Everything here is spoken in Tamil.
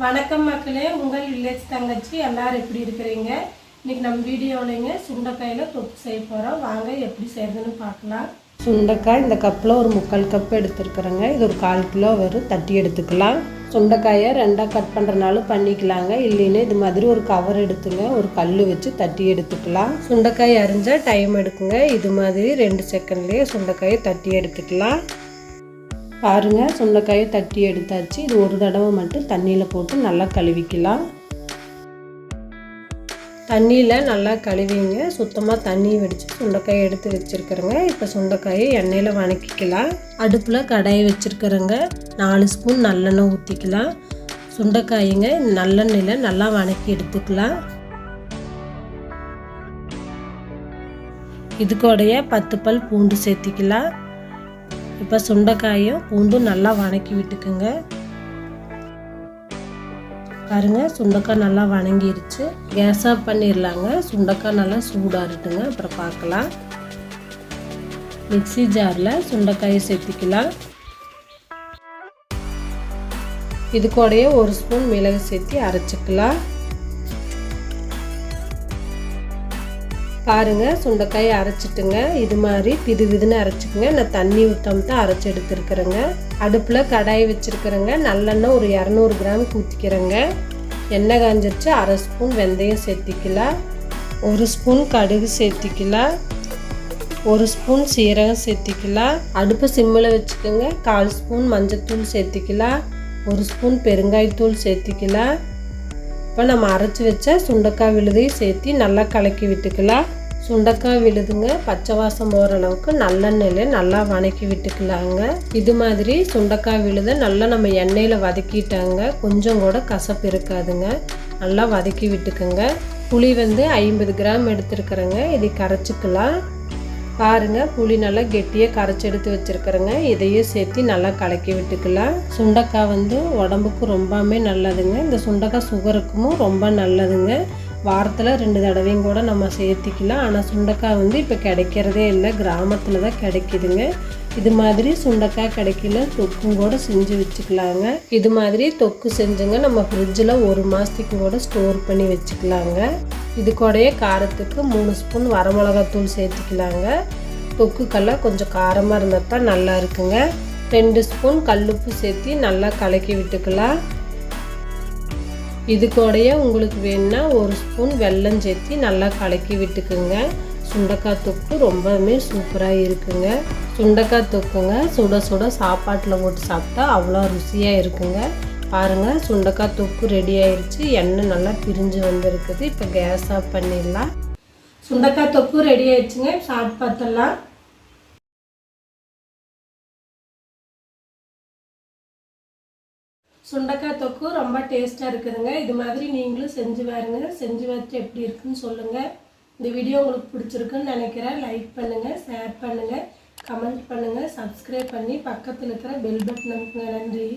வணக்கம் மக்களே, உங்கள் வில்லேஜ் தங்கச்சி. எல்லாரும் எப்படி இருக்கிறீங்க? இன்னைக்கு நம்ம வீடியோவிலங்க சுண்டைக்காயில் தொக்கு செய்ய போகிறோம். வாங்க எப்படி செய்யறதுன்னு பார்க்கலாம். சுண்டைக்காய் இந்த கப்பில் ஒரு 3/4 கப் எடுத்துருக்குறேங்க. இது ஒரு 1/4 கிலோ வரும். தட்டி எடுத்துக்கலாம். சுண்டைக்காயை 2ஆக கட் பண்ணுறனாலும் பண்ணிக்கலாங்க. இல்லைன்னா இது மாதிரி ஒரு கவர் எடுத்துங்க, ஒரு கல் வச்சு தட்டி எடுத்துக்கலாம். சுண்டைக்காய் அரிஞ்சால் டைம் எடுக்குங்க. இது மாதிரி 2 செகண்ட்லேயே சுண்டைக்காயை தட்டி எடுத்துக்கலாம். பாருங்கள், சுண்டைக்காயை தட்டி எடுத்தாச்சு. இது ஒரு தடவை மட்டும் தண்ணியில் போட்டு நல்லா கழுவிக்கலாம். தண்ணியில் நல்லா கழுவிங்க. சுத்தமாக தண்ணி வடித்து சுண்டைக்காயை எடுத்து வச்சுருக்கிறேங்க. இப்போ சுண்டைக்காயை எண்ணெயில் வதக்கிக்கலாம். அடுப்பில் கடாயை வச்சுருக்கிறேங்க. 4 ஸ்பூன் நல்லெண்ணெய் ஊற்றிக்கலாம். சுண்டைக்காய்ங்க நல்லெண்ணெயில் நல்லா வதக்கி எடுத்துக்கலாம். இது கூடயே 10 பல் பூண்டு சேர்த்திக்கலாம். இப்போ சுண்டைக்காயும் பூண்டும் நல்லா வதக்கி விட்டுக்குங்க. பாருங்கள், சுண்டைக்காய் நல்லா வதங்கிருச்சு. கேஸ் ஆஃப் பண்ணிடலாங்க. சுண்டைக்காய் நல்லா சூடாகட்டுங்க, அப்புறம் பார்க்கலாம். மிக்ஸி ஜாரில் சுண்டைக்காயை சேர்த்திக்கலாம். இது கூடயே 1 ஸ்பூன் மிளகு சேர்த்து அரைச்சிக்கலாம். பாருங்கள், சுண்டைக்காயை அரைச்சிட்டுங்க. இது மாதிரி பிது விதுன்னு அரைச்சிக்குங்க. நான் தண்ணி ஊற்றாம தான் அரைச்சி எடுத்துருக்குறேங்க. அடுப்பில் கடாய் வச்சுருக்குறேங்க. நல்லெண்ணெய் ஒரு 200 கிராம் ஊற்றிக்கிறேங்க. எண்ணெய் காஞ்சிருச்சு. 1/2 ஸ்பூன் வெந்தயம் சேர்த்திக்கலாம். 1 ஸ்பூன் கடுகு சேர்த்திக்கலாம். 1 ஸ்பூன் சீரகம் சேர்த்திக்கலாம். அடுப்பு சிம்மில் வச்சுக்கோங்க. 1/4 ஸ்பூன் மஞ்சத்தூள் சேர்த்திக்கலாம். 1 ஸ்பூன் பெருங்காயத்தூள் சேர்த்திக்கலாம். இப்போ நம்ம அரைச்சி வச்ச சுண்டைக்காய் விழுதையும் சேர்த்து நல்லா கலக்கி விட்டுக்கலாம். சுண்டைக்காய் விழுதுங்க பச்சை வாசம் போகிற அளவுக்கு நல்லெண்ணெயில் நல்லா வதக்கி விட்டுக்கலாங்க. இது மாதிரி சுண்டைக்காய் விழுதை நல்லா நம்ம எண்ணெயில் வதக்கிட்டாங்க. கொஞ்சம் கூட கசப்பு இருக்காதுங்க. நல்லா வதக்கி விட்டுக்குங்க. புளி 50 கிராம் எடுத்துருக்குறேங்க. இதை கரைச்சிக்கலாம். பாருங்கள், புளி நல்லா கெட்டியாக கரைச்சி எடுத்து வச்சுருக்குறேங்க. இதையும் சேர்த்து நல்லா கலக்கி விட்டுக்கலாம். சுண்டைக்காய் உடம்புக்கு ரொம்பவே நல்லதுங்க. இந்த சுண்டைக்காய் சுகருக்கும் ரொம்ப நல்லதுங்க. வாரத்தில் 2 தடவையும் கூட நம்ம சேர்த்திக்கலாம். ஆனால் சுண்டைக்காய் இப்போ கிடைக்கிறதே இல்லை, கிராமத்தில் தான் கிடைக்குதுங்க. இது மாதிரி சுண்டைக்காய் கிடைக்கல தொக்கும் கூட செஞ்சு வச்சுக்கலாங்க. இது மாதிரி தொக்கு செஞ்சுங்க நம்ம ஃப்ரிட்ஜில் 1 மாதத்துக்கு கூட ஸ்டோர் பண்ணி வச்சுக்கலாங்க. இது கூடயே காரத்துக்கு 3 ஸ்பூன் வரமிளகாத்தூள் சேர்த்துக்கலாங்க. தொக்குக்கெல்லாம் கொஞ்சம் காரமாக இருந்தால் தான் நல்லா இருக்குங்க. 2 ஸ்பூன் கல்லுப்பு சேர்த்து நல்லா கலக்கி விட்டுக்கலாம். இது கூடயே உங்களுக்கு வேணும்னா 1 ஸ்பூன் வெல்லம் சேர்த்து நல்லா கலக்கி விட்டுக்குங்க. சுண்டைக்காய் தொக்கு ரொம்பவுமே சூப்பராக இருக்குங்க. சுண்டைக்காய் தொக்குங்க சுட சுட சாப்பாட்டில் போட்டு சாப்பிட்டா அவ்வளோ ருசியாக இருக்குங்க. பாருங்கள், சுண்டைக்காய் தொக்கு ரெடி ஆயிடுச்சு. எண்ணெய் நல்லா பிரிஞ்சு வந்துருக்குது. இப்போ கேஸ் ஆஃப் பண்ணிடலாம். சுண்டைக்காய் தொக்கு ரெடி ஆயிடுச்சுங்க. சாப்பிட்டு பார்த்துடலாம். சுண்டைக்காய் தொக்கு ரொம்ப டேஸ்ட்டாக இருக்குதுங்க. இது மாதிரி நீங்களும் செஞ்சு பாருங்க. செஞ்சு பார்த்துட்டு எப்படி இருக்குன்னு சொல்லுங்கள். இந்த வீடியோ உங்களுக்கு பிடிச்சிருக்குன்னு நினைக்கிறேன். லைக் பண்ணுங்கள், ஷேர் பண்ணுங்கள், கமெண்ட் பண்ணுங்கள், சப்ஸ்கிரைப் பண்ணி பக்கத்தில் இருக்கிற பெல் பட்டன் அமுக்குங்க. நன்றி.